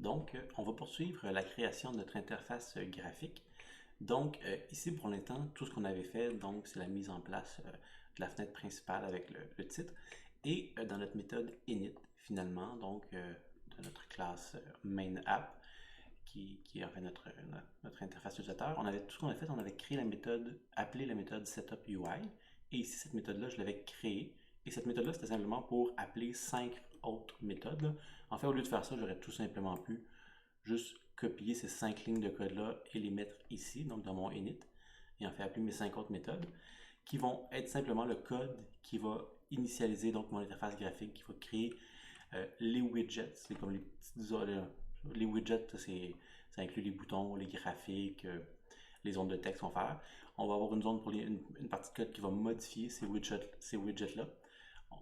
Donc, on va poursuivre la création de notre interface graphique. Donc, ici, pour l'instant, tout ce qu'on avait fait, donc, c'est la mise en place de la fenêtre principale avec le titre. Et dans notre méthode init, finalement, donc, de notre classe main app, qui est en fait notre interface utilisateur, tout ce qu'on a fait, on avait créé la méthode, appelé la méthode setup UI. Et ici, cette méthode-là, je l'avais créée. Et cette méthode-là, c'était simplement pour appeler 5 autres méthodes, là. En fait, au lieu de faire ça, j'aurais tout simplement pu juste copier ces 5 lignes de code-là et les mettre ici, donc dans mon init, et en fait appeler mes 5 autres méthodes, qui vont être simplement le code qui va initialiser donc mon interface graphique, qui va créer les widgets. C'est comme les petites les widgets, ça inclut les boutons, les graphiques, les zones de texte qu'on va faire. On va avoir une zone pour une partie de code qui va modifier ces widgets-là.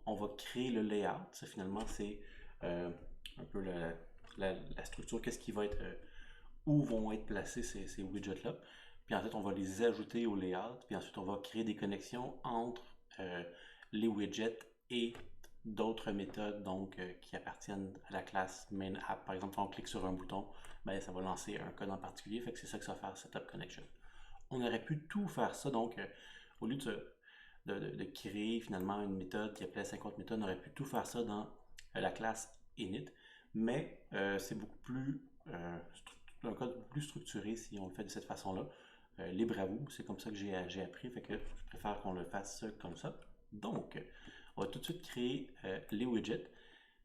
On va créer le layout. Ça, finalement, c'est un peu la structure, qu'est-ce qui va être, où vont être placés ces widgets-là. Puis ensuite, on va les ajouter au layout. Puis ensuite, on va créer des connexions entre les widgets et d'autres méthodes donc qui appartiennent à la classe main app. Par exemple, quand on clique sur un bouton, ben, ça va lancer un code en particulier. Fait que c'est ça que ça va faire setup connection. On aurait pu tout faire ça, donc au lieu de créer finalement une méthode qui appelait 50 méthodes, on aurait pu tout faire ça dans la classe init, mais c'est beaucoup plus un code beaucoup plus structuré si on le fait de cette façon-là. Libre à vous, c'est comme ça que j'ai appris, fait que je préfère qu'on le fasse comme ça. Donc, on va tout de suite créer les widgets.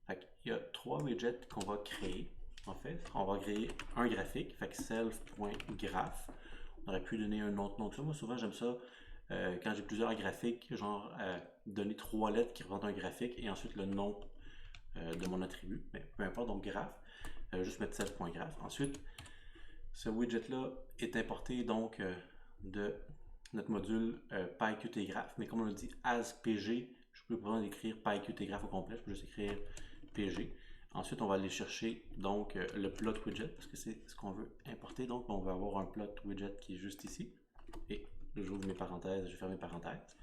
Fait il y a 3 widgets qu'on va créer. En fait, on va créer un graphique, fait que self.graph. On aurait pu donner un autre nom que ça. Moi, souvent, j'aime ça quand j'ai plusieurs graphiques, genre donner 3 lettres qui représentent un graphique et ensuite le nom de mon attribut. Mais peu importe, donc graph. Juste mettre self.graph. Ensuite, ce widget-là est importé donc de notre module PyQtGraph, mais comme on le dit as PG, je peux pas écrire PyQtGraph au complet, je peux juste écrire PG. Ensuite, on va aller chercher donc le plot widget parce que c'est ce qu'on veut importer. Donc, on va avoir un plot widget qui est juste ici. Et j'ouvre mes parenthèses, je ferme mes parenthèses.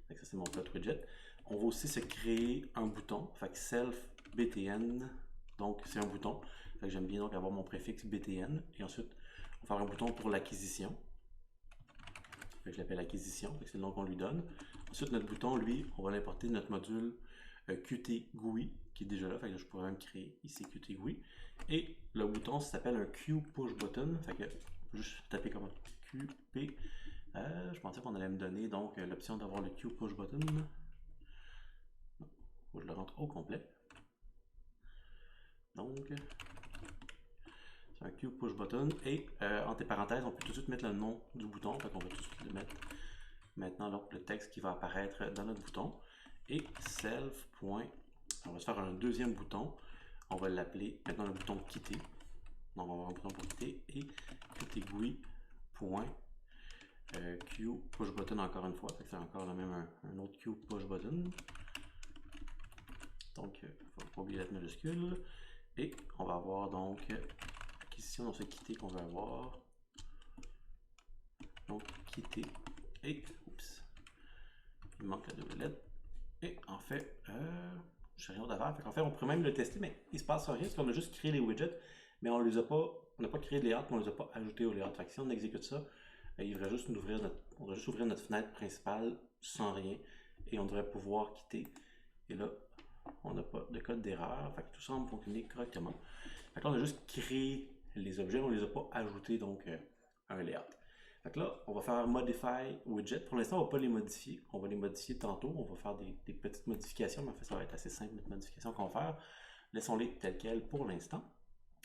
Donc, ça, c'est mon plot widget. On va aussi se créer un bouton. Fait que self btn, donc c'est un bouton. Fait que j'aime bien donc avoir mon préfixe btn. Et ensuite, on va faire un bouton pour l'acquisition. Fait que je l'appelle acquisition, c'est le nom qu'on lui donne. Ensuite, notre bouton, lui, on va l'importer de notre module Qt-GUI, qui est déjà là. Fait que je pourrais même créer ici Qt-GUI. Et le bouton, ça s'appelle un Q-Push-Button. Fait que je vais juste taper comme QP. Je pensais qu'on allait me donner donc l'option d'avoir le Q-Push-Button. Faut que je le rentre au complet. Donc, c'est un Q push button. Et entre parenthèses, on peut tout de suite mettre le nom du bouton. Fait qu'on va tout de suite le mettre maintenant donc, le texte qui va apparaître dans notre bouton. Et self. On va se faire un deuxième bouton. On va l'appeler maintenant le bouton quitter. Donc on va avoir un bouton pour quitter. Et QtGUI. Q push button encore une fois. C'est encore le même un autre Q push button. Donc, il ne faut pas oublier la majuscule. Et on va avoir donc acquisition dans ce quitter qu'on veut avoir. Donc, quitter. Et, oups, il manque la double lettre. Et en fait, je n'ai rien d'autre à faire. En fait, on pourrait même le tester, mais il ne se passe rien parce qu'on a juste créé les widgets, mais on n'a pas créé de layout, mais on ne les a pas ajoutés au layout. Fait que si on exécute ça, il devrait juste on devrait juste ouvrir notre fenêtre principale sans rien et on devrait pouvoir quitter. Et là, on n'a pas de code d'erreur. Fait que tout semble fonctionner correctement. Fait que là, on a juste créé les objets, on ne les a pas ajoutés donc à un layout. Fait que là, on va faire Modify Widget. Pour l'instant, on ne va pas les modifier. On va les modifier tantôt. On va faire des petites modifications, mais en fait, ça va être assez simple, les modifications qu'on va faire. Laissons-les telles quelles pour l'instant.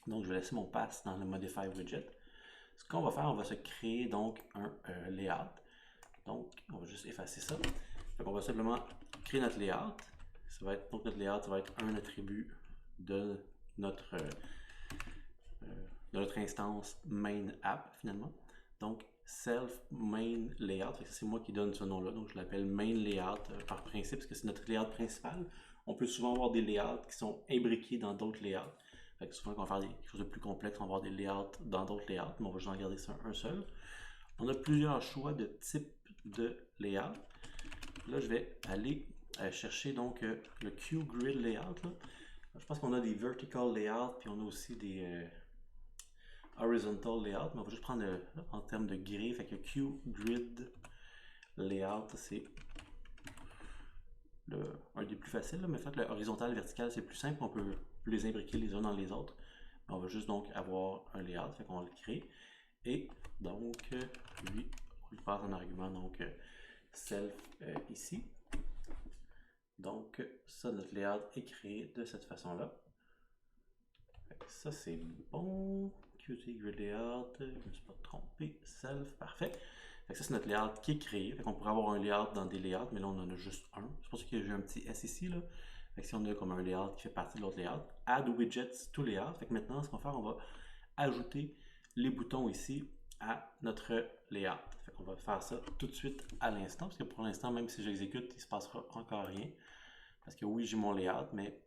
Donc, je vais laisser mon pass dans le Modify Widget. Ce qu'on va faire, on va se créer donc un layout. Donc, on va juste effacer ça. Fait qu'on va simplement créer notre layout. Donc, notre layout, ça va être un attribut de notre instance main app finalement. Donc, self main layout, c'est moi qui donne ce nom-là, donc je l'appelle main layout par principe, parce que c'est notre layout principal. On peut souvent avoir des layouts qui sont imbriqués dans d'autres layouts. Fait que souvent, quand on va faire quelque chose de plus complexe, on va avoir des layouts dans d'autres layouts, mais on va juste en garder ça un seul. On a plusieurs choix de type de layout. Là, je vais aller chercher donc le QGrid layout. Là. Je pense qu'on a des vertical layout, puis on a aussi des horizontal layout, mais on va juste prendre en termes de grille. Fait que QGrid layout, c'est un des plus faciles, là, mais en fait, le horizontal et vertical, c'est plus simple. On peut les imbriquer les uns dans les autres. On va juste donc avoir un layout, fait qu'on va le créer. Et donc, lui, on lui passe un argument, donc self ici. Donc, ça, notre layout est créé de cette façon-là. Ça, c'est bon. Qt grid layout, je ne me suis pas trompé. Self, parfait. Fait que ça, c'est notre layout qui est créé. Fait qu'on pourrait avoir un layout dans des layouts, mais là, on en a juste un. C'est pour ça que j'ai un petit S ici, là. Fait que si on a comme un layout qui fait partie de l'autre layout, add widgets to layout. Fait que maintenant, ce qu'on va faire, on va ajouter les boutons ici à notre layout. Fait qu'on va faire ça tout de suite à l'instant, parce que pour l'instant, même si j'exécute, il ne se passera encore rien. Parce que oui, j'ai mon layout, mais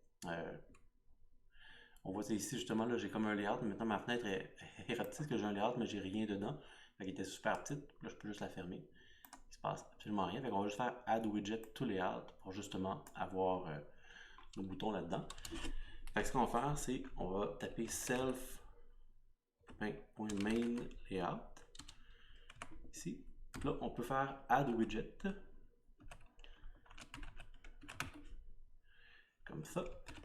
on voit ici justement, là, j'ai comme un layout, mais maintenant ma fenêtre est petite, que j'ai un layout, mais j'ai rien dedans. Fait qu'elle était super petite, là je peux juste la fermer. Il se passe absolument rien. Fait qu'on va juste faire Add Widget to Layout pour justement avoir nos boutons là-dedans. Fait que ce qu'on va faire, c'est on va taper self.main layout ici. Là, on peut faire Add Widget comme ça.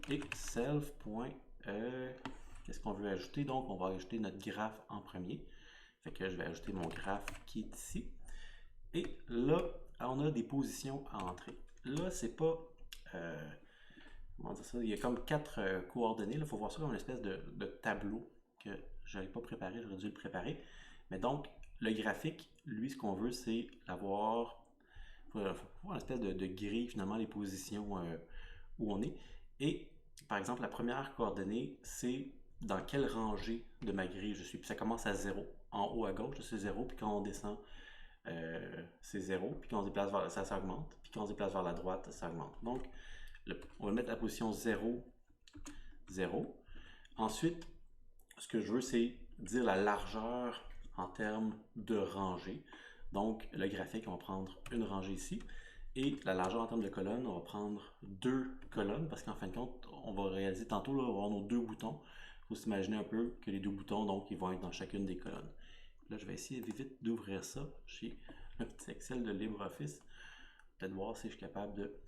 Et self. Qu'est-ce qu'on veut ajouter? Donc, on va ajouter notre graphe en premier. Fait que je vais ajouter mon graphe qui est ici. Et là, on a des positions à entrer. Là, c'est pas... comment dire ça? Il y a comme 4 coordonnées. Il faut voir ça comme une espèce de tableau que je n'avais pas préparé. J'aurais dû le préparer. Mais donc, le graphique, lui, ce qu'on veut, c'est avoir... Faut voir une espèce de grille, finalement, les positions où on est. Et, par exemple, la première coordonnée, c'est dans quelle rangée de ma grille je suis. Puis ça commence à 0. En haut à gauche, c'est 0. Puis quand on descend, c'est 0. Puis quand on se déplace vers ça augmente. Puis quand on se déplace vers la droite, ça augmente. Donc, on va mettre la position 0, 0. Ensuite, ce que je veux, c'est dire la largeur en termes de rangée. Donc, le graphique, on va prendre une rangée ici. Et la largeur en termes de colonnes, on va prendre 2 colonnes parce qu'en fin de compte, on va réaliser tantôt, là, on va avoir nos 2 boutons. Il faut s'imaginer un peu que les 2 boutons, donc, ils vont être dans chacune des colonnes. Là, je vais essayer vite d'ouvrir ça chez le petit Excel de LibreOffice. Peut-être voir si je suis capable de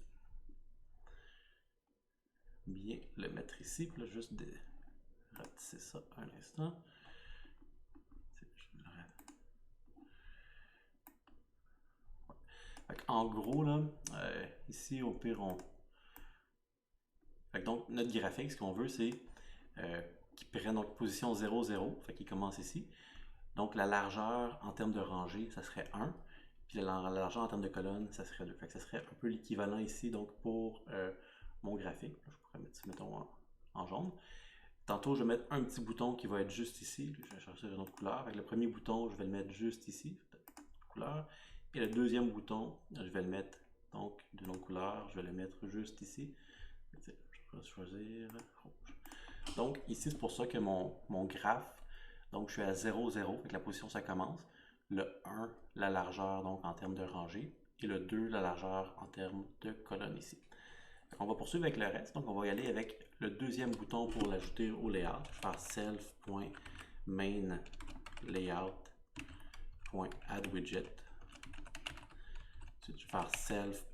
bien le mettre ici. Puis là, juste de rapetisser ça un instant. En gros, là, ici, au pire, donc, notre graphique, ce qu'on veut, c'est qu'il prenne donc position 0, 0. Fait qu'il commence ici. Donc, la largeur en termes de rangée, ça serait 1. Puis la largeur en termes de colonne, ça serait 2. Fait que ça serait un peu l'équivalent ici, donc, pour mon graphique. Là, je pourrais mettre ça, mettons, en jaune. Tantôt, je vais mettre un petit bouton qui va être juste ici. Je vais chercher une autre couleur. Avec le premier bouton, je vais le mettre juste ici, couleur. Et le deuxième bouton, je vais le mettre donc d'une autre couleur. Je vais le mettre juste ici. Je vais choisir rouge. Donc ici, c'est pour ça que mon graphe, donc je suis à 0, 0, avec la position ça commence. Le 1, la largeur donc en termes de rangée. Et le 2, la largeur en termes de colonne ici. On va poursuivre avec le reste. Donc, on va y aller avec le deuxième bouton pour l'ajouter au layout. Je vais faire self.main layout.addWidget. Ensuite, je vais faire self.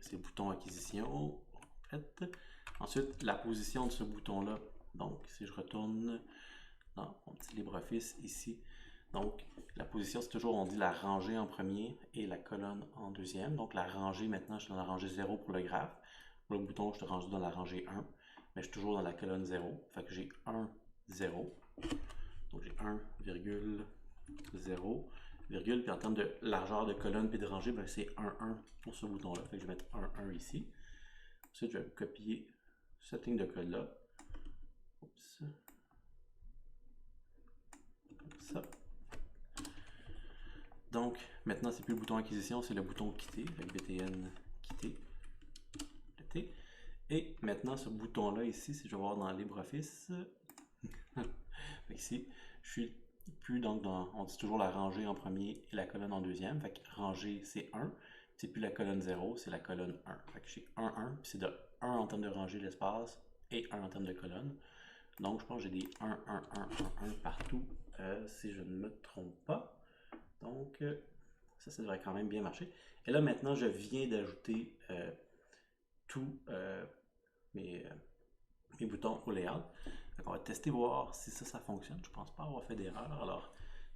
C'est bouton acquisition. Ensuite, la position de ce bouton-là. Donc, si je retourne dans mon petit LibreOffice ici, donc la position, c'est toujours, on dit la rangée en premier et la colonne en deuxième. Donc, la rangée, maintenant, je suis dans la rangée 0 pour le graphe. Pour le bouton, je te range dans la rangée 1, mais je suis toujours dans la colonne 0. Fait que j'ai 1, 0. Donc j'ai 1,0, virgule, puis en termes de largeur de colonne et de rangée, ben c'est 1, 1 pour ce bouton-là. Fait que je vais mettre 1, 1 ici. Ensuite, je vais copier cette ligne de code-là. Oups. Comme ça. Donc, maintenant, c'est plus le bouton acquisition, c'est le bouton quitter, avec btn quitter. Et maintenant, ce bouton-là ici, si je vais voir dans LibreOffice, ici, je suis plus donc dans, on dit toujours la rangée en premier et la colonne en deuxième. Fait que rangée, c'est 1. C'est plus la colonne 0, c'est la colonne 1. Fait que j'ai 1, 1, puis c'est de 1 en termes de rangée l'espace et 1 en termes de colonne. Donc, je pense que j'ai des 1, 1, 1, 1, 1 partout, si je ne me trompe pas. Donc, ça devrait quand même bien marcher. Et là, maintenant, je viens d'ajouter tous mes boutons au layout. Donc, on va tester, voir si ça fonctionne. Je ne pense pas avoir fait d'erreur. Alors,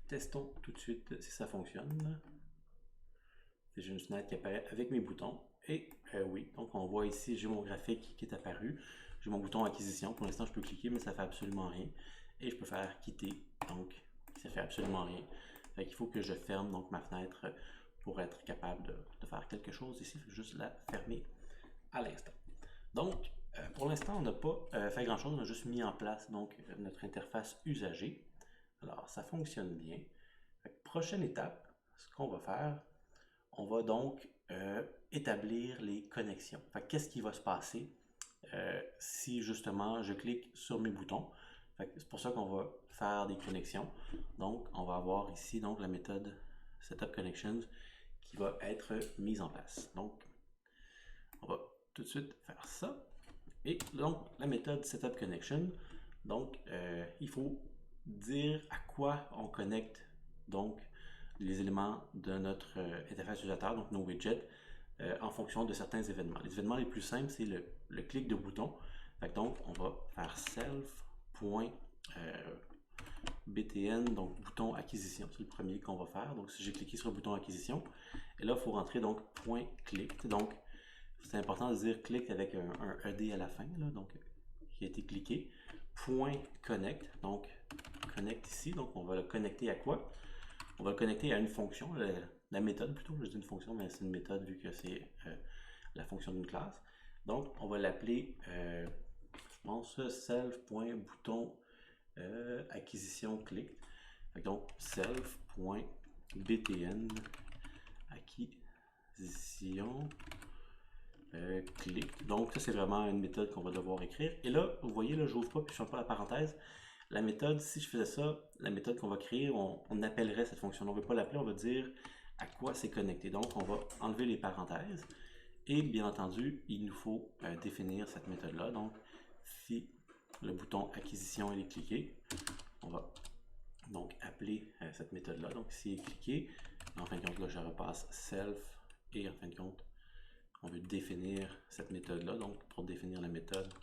testons tout de suite si ça fonctionne. J'ai une fenêtre qui apparaît avec mes boutons. Et oui, donc on voit ici, j'ai mon graphique qui est apparu. J'ai mon bouton acquisition. Pour l'instant, je peux cliquer, mais ça ne fait absolument rien. Et je peux faire quitter. Donc, ça ne fait absolument rien. Fait qu'il faut que je ferme donc ma fenêtre pour être capable de faire quelque chose ici. Il faut juste la fermer à l'instant. Donc, pour l'instant, on n'a pas fait grand-chose. On a juste mis en place donc notre interface usagée. Alors, ça fonctionne bien. Prochaine étape, ce qu'on va faire, on va donc établir les connexions. Qu'est-ce qui va se passer si justement je clique sur mes boutons? C'est pour ça qu'on va faire des connexions. Donc, on va avoir ici donc la méthode setupConnections qui va être mise en place. Donc, on va tout de suite faire ça. Et donc, la méthode setupConnection, donc, il faut dire à quoi on connecte donc les éléments de notre interface utilisateur, donc nos widgets, en fonction de certains événements. Les événements les plus simples, c'est le clic de bouton. Donc, on va faire self.btn, donc bouton acquisition, c'est le premier qu'on va faire. Donc, si j'ai cliqué sur le bouton acquisition, et là, il faut rentrer donc .click. Donc, c'est important de dire click avec un ED à la fin, là, donc qui a été cliqué. .connect, donc connect ici, donc on va le connecter à quoi? On va le connecter à une fonction, la méthode plutôt, je dis une fonction, mais c'est une méthode vu que c'est la fonction d'une classe. Donc, on va l'appeler, je pense, self.bouton acquisition click. Donc, self.btn acquisition click. Donc, ça, c'est vraiment une méthode qu'on va devoir écrire. Et là, vous voyez, là, je n'ouvre pas puis je ne ferme pas la parenthèse. La méthode, si je faisais ça, la méthode qu'on va créer, on appellerait cette fonction. On ne veut pas l'appeler, on va dire à quoi c'est connecté. Donc, on va enlever les parenthèses. Et bien entendu, il nous faut définir cette méthode-là. Donc, si le bouton acquisition est cliqué, on va donc appeler cette méthode-là. Donc, ici, est cliqué. En fin de compte, là, je repasse self et en fin de compte, on veut définir cette méthode-là. Donc, pour définir la méthode,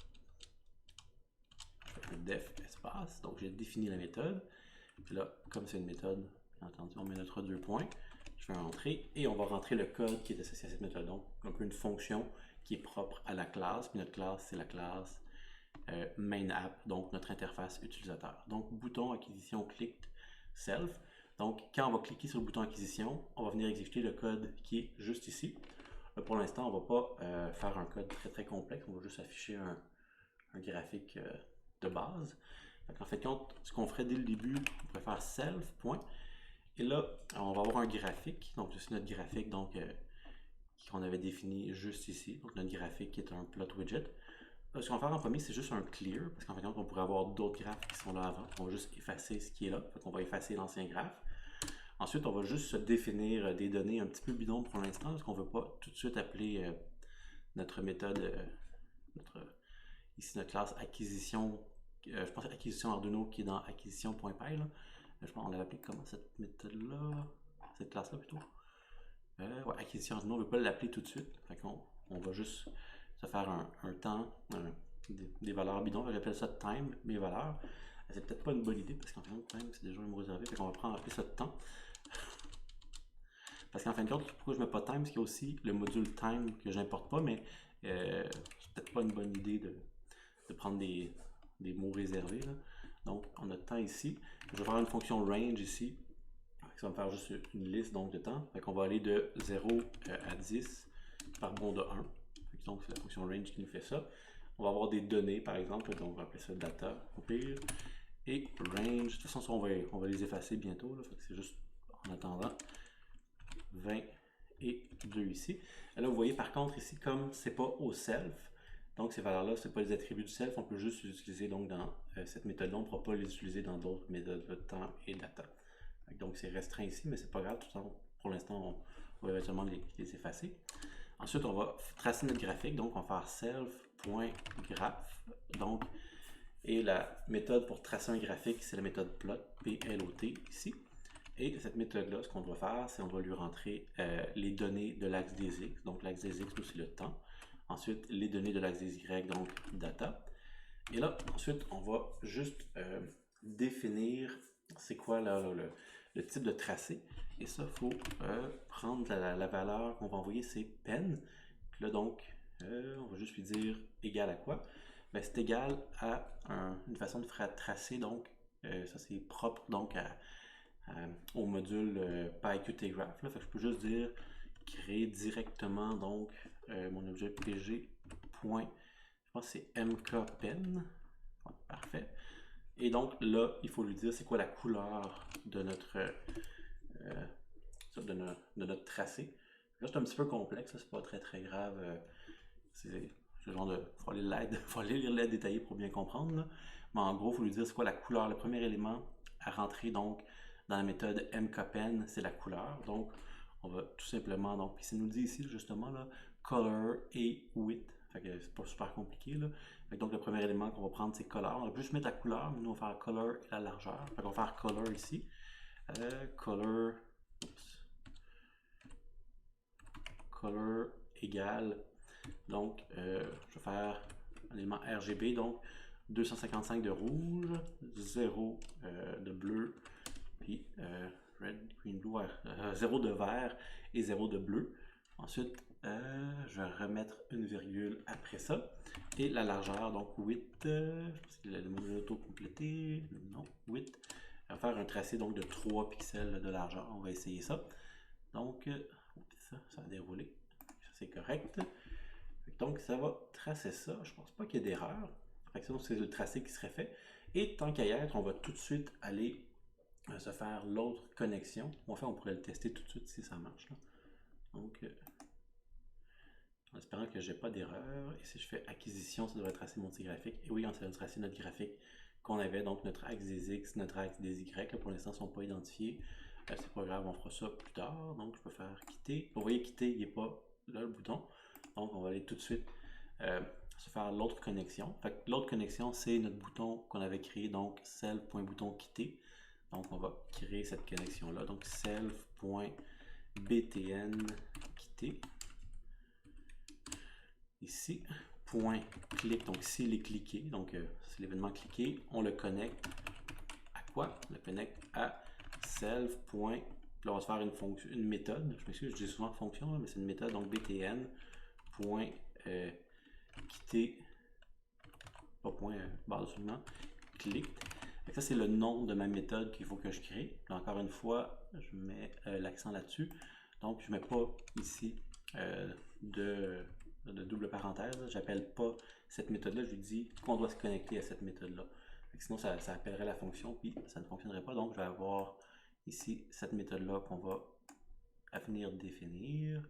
un def espace. Donc, j'ai défini la méthode. Puis là, comme c'est une méthode, bien entendu, on met notre deux points. Je vais rentrer et on va rentrer le code qui est associé à cette méthode. Donc, un peu une fonction qui est propre à la classe. Puis notre classe, c'est la classe main app, donc notre interface utilisateur. Donc, bouton acquisition click self. Donc, quand on va cliquer sur le bouton acquisition, on va venir exécuter le code qui est juste ici. Là, pour l'instant, on ne va pas faire un code très complexe. On va juste afficher un graphique de base. En fait, ce qu'on ferait dès le début, on pourrait faire self. Et là, on va avoir un graphique. Donc, c'est notre graphique qu'on avait défini juste ici. Donc, notre graphique qui est un plot widget. Là, ce qu'on va faire en premier, c'est juste un clear. Parce qu'en fait, on pourrait avoir d'autres graphes qui sont là avant. On va juste effacer ce qui est là. On va effacer l'ancien graphe. Ensuite, on va juste se définir des données un petit peu bidon pour l'instant. Parce qu'on ne veut pas tout de suite appeler notre méthode, ici notre classe acquisition. Je pense acquisition Arduino qui est dans acquisition.py. Je pense qu'on l'a appelé comment cette méthode-là? Cette classe-là plutôt. Ouais, acquisition Arduino, on ne veut pas l'appeler tout de suite. Fait qu'on va juste se faire un temps, des valeurs bidons. J'appelle ça time, mes valeurs. C'est peut-être pas une bonne idée parce qu'en fin de compte, time, c'est déjà un mot réservé. Fait qu'on va prendre appeler ça temps. Parce qu'en fin de compte, pourquoi je ne mets pas time? Parce qu'il y a aussi le module time que j'importe pas, mais c'est peut-être pas une bonne idée de prendre des mots réservés. Là. Donc, on a temps ici. Je vais faire une fonction range ici. Ça va me faire juste une liste donc, de temps. On va aller de 0 à 10 par bond de 1. Donc, c'est la fonction range qui nous fait ça. On va avoir des données, par exemple. Donc, on va appeler ça data au pire. Et range. De toute façon, on va les effacer bientôt. C'est juste en attendant 20 et 2 ici. Et là, vous voyez par contre ici, comme c'est pas au self, donc ces valeurs-là, ce n'est pas les attributs du self, on peut juste les utiliser donc dans cette méthode-là, on ne pourra pas les utiliser dans d'autres méthodes de temps et data. Donc c'est restreint ici, mais c'est pas grave, pour l'instant, on va éventuellement les effacer. Ensuite, on va tracer notre graphique, donc on va faire self graph. Donc, et la méthode pour tracer un graphique, c'est la méthode plot, P-L-O-T ici. Et cette méthode-là, ce qu'on doit faire, c'est qu'on doit lui rentrer les données de l'axe des X. Donc l'axe des X, c'est le temps. Ensuite, les données de l'axe des Y, donc data. Et là, ensuite, on va juste définir c'est quoi le type de tracé. Et ça, il faut prendre la valeur qu'on va envoyer, c'est pen. Puis là, donc, on va juste lui dire égal à quoi? Ben, c'est égal à une façon de tracer, donc ça c'est propre donc au module PyQtGraph. Là. Fait que je peux juste dire créer directement donc mon objet PG. Point, je pense que c'est mkpen. Ouais, parfait. Et donc là, il faut lui dire c'est quoi la couleur de notre tracé. Là, c'est un petit peu complexe, c'est pas très grave. C'est ce genre de. Faut aller lire l'aide détaillée pour bien comprendre. Là. Mais en gros, il faut lui dire c'est quoi la couleur. Le premier élément à rentrer donc dans la méthode mkpen, c'est la couleur. Donc, on va tout simplement. Donc, puis ça nous dit ici justement là, color et width. Fait que c'est pas super compliqué là. Fait que donc le premier élément qu'on va prendre c'est color. On va juste mettre la couleur, mais nous on va faire color et la largeur. Fait qu'on va faire color ici. Color. Oups. Color égale. Donc, je vais faire un élément RGB, donc 255 de rouge, 0 de bleu, puis red, green, blue, 0 de vert et 0 de bleu. Ensuite, je vais remettre une virgule après ça. Et la largeur, donc 8, je pense que le module auto-complété, non, 8. On va faire un tracé donc de 3 pixels de largeur, on va essayer ça. Donc, ça a déroulé, ça c'est correct. Donc, ça va tracer ça. Je pense pas qu'il y ait d'erreur. C'est le tracé qui serait fait. Et tant qu'à y être, on va tout de suite aller se faire l'autre connexion. Enfin, on pourrait le tester tout de suite si ça marche. Là. Donc, en espérant que j'ai pas d'erreur. Et si je fais acquisition, ça devrait tracer mon petit graphique. Et oui, on va tracer notre graphique qu'on avait. Donc, notre axe des X, notre axe des Y. Là, pour l'instant, ne sont pas identifiés. C'est pas grave, on fera ça plus tard. Donc, je peux faire quitter. Vous voyez, quitter, il n'est pas là le bouton. Donc, on va aller tout de suite se faire l'autre connexion. L'autre connexion, c'est notre bouton qu'on avait créé, donc self.bouton quitter. Donc, on va créer cette connexion-là. Donc, self.btn quitter. Ici, point clic. Donc, s'il est cliqué, donc c'est l'événement cliqué, on le connecte à quoi? On le connecte à self. Là, on va se faire une méthode. Je m'excuse, je dis souvent fonction, mais c'est une méthode. Donc, btn. Quitter, pas point barre de soulignement, clic. Ça, c'est le nom de ma méthode qu'il faut que je crée. Là, encore une fois, je mets l'accent là-dessus. Donc, je ne mets pas ici de double parenthèse. J'appelle pas cette méthode-là. Je lui dis qu'on doit se connecter à cette méthode-là. Sinon, ça appellerait la fonction, puis ça ne fonctionnerait pas. Donc, je vais avoir ici cette méthode-là qu'on va venir définir.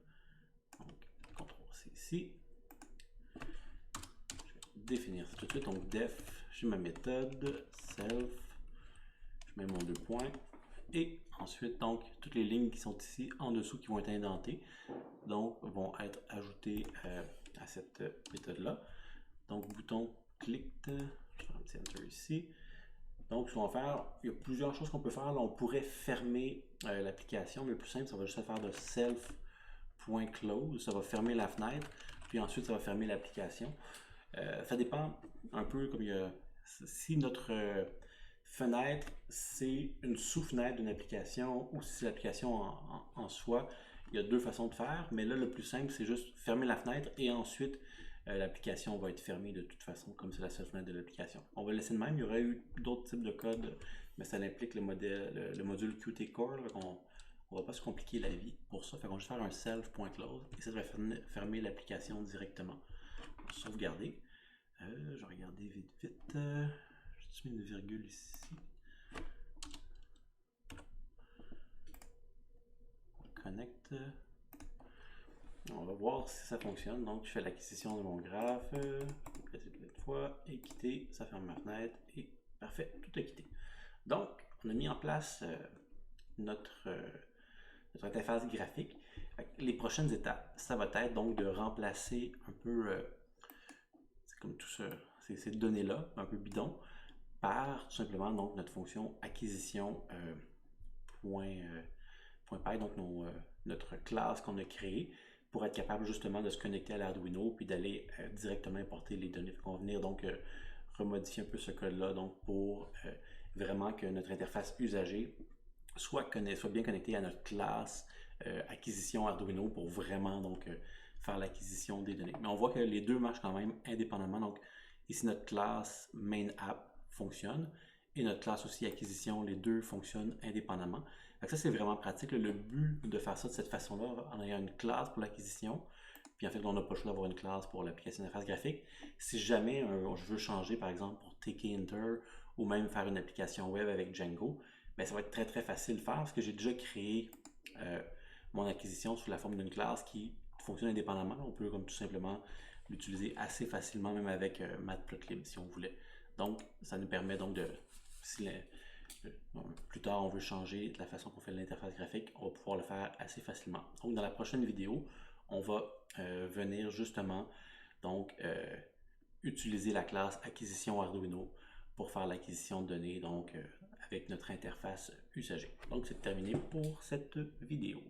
Donc, CTRL-C ici. Définir ça tout de suite. Donc, def, j'ai ma méthode, self, je mets mon 2 points. Et ensuite, donc, toutes les lignes qui sont ici en dessous qui vont être indentées, donc, vont être ajoutées à cette méthode-là. Donc, bouton click, je vais faire un petit enter ici. Donc, ce qu'on va faire, il y a plusieurs choses qu'on peut faire. Là, on pourrait fermer l'application, mais le plus simple, ça va juste faire de self.close. Ça va fermer la fenêtre, puis ensuite, ça va fermer l'application. Ça dépend un peu comme il y a. Si notre fenêtre, c'est une sous-fenêtre d'une application ou si c'est l'application en soi, il y a deux façons de faire. Mais là, le plus simple, c'est juste fermer la fenêtre et ensuite l'application va être fermée de toute façon, comme c'est la seule fenêtre de l'application. On va laisser de même. Il y aurait eu d'autres types de code, mais ça implique le module Qt Core. On ne va pas se compliquer la vie pour ça. Fait qu'on va juste faire un self.close et ça va fermer l'application directement. On va sauvegarder. Je vais regarder vite. J'ai mis une virgule ici. On connecte. On va voir si ça fonctionne. Donc, je fais l'acquisition de mon graphe. Presser une fois et quitter. Ça ferme ma fenêtre. Et parfait, tout est quitté. Donc, on a mis en place notre interface graphique. Les prochaines étapes, ça va être donc de remplacer un peu comme tout ces données-là, un peu bidon, par tout simplement donc notre fonction acquisition point .py, donc notre classe qu'on a créée pour être capable justement de se connecter à l'Arduino puis d'aller directement importer les données. On va venir donc remodifier un peu ce code-là donc pour vraiment que notre interface usagée soit bien connectée à notre classe acquisition Arduino pour vraiment donc faire l'acquisition des données. Mais on voit que les deux marchent quand même indépendamment. Donc ici notre classe main app fonctionne et notre classe aussi acquisition, les deux fonctionnent indépendamment. Donc ça c'est vraiment pratique. Le but de faire ça de cette façon-là, en ayant une classe pour l'acquisition, puis en fait on n'a pas le choix d'avoir une classe pour l'application d'interface graphique. Si jamais je veux changer par exemple pour tkinter ou même faire une application web avec Django, bien, ça va être très très facile de faire parce que j'ai déjà créé mon acquisition sous la forme d'une classe qui fonctionne indépendamment. On peut comme tout simplement l'utiliser assez facilement même avec Matplotlib si on voulait. Donc ça nous permet donc de, si plus tard on veut changer la façon qu'on fait l'interface graphique, on va pouvoir le faire assez facilement. Donc dans la prochaine vidéo, on va venir justement donc utiliser la classe acquisition Arduino pour faire l'acquisition de données donc avec notre interface usagée. Donc c'est terminé pour cette vidéo.